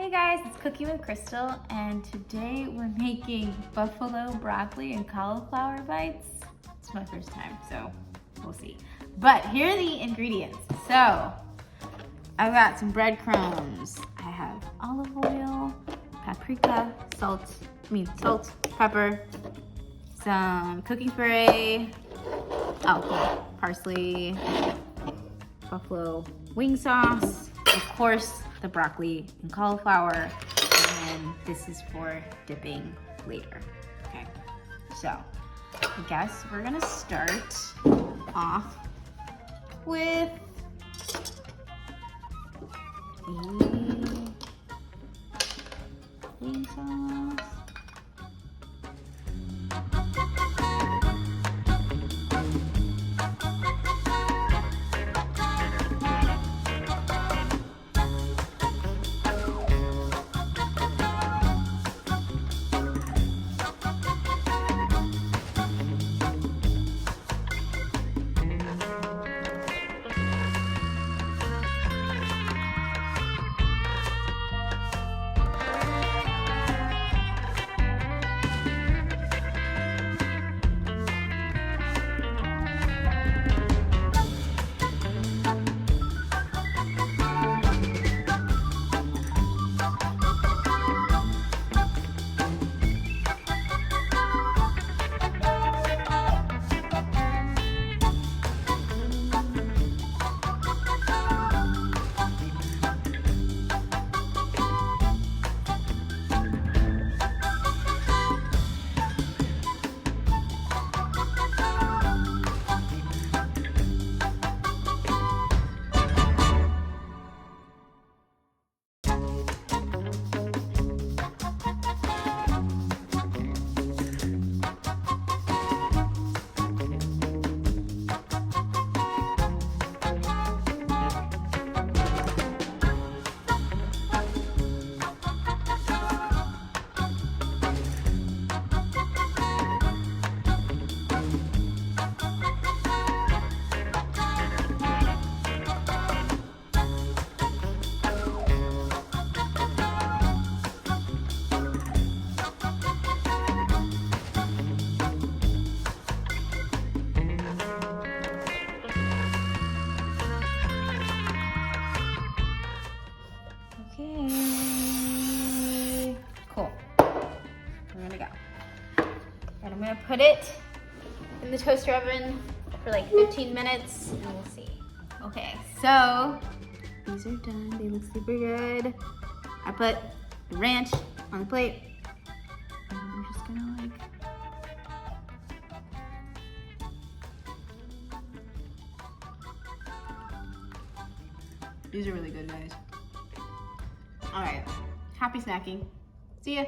Hey guys, it's Cooking with Krystal, and today we're making buffalo broccoli and cauliflower bites. It's my first time, so we'll see. But here are the ingredients. So, I've got some breadcrumbs. I have olive oil, paprika, salt, pepper, some cooking spray, parsley, buffalo wing sauce, of course, the broccoli and cauliflower, and this is for dipping later. Okay, so I guess we're gonna start off with wing sauce. Okay, cool. We're gonna go. And I'm gonna put it in the toaster oven for like 15 minutes and we'll see. Okay, so these are done. They look super good. I put the ranch on the plate. And I'm just gonna These are really good, guys. All right, happy snacking. See ya.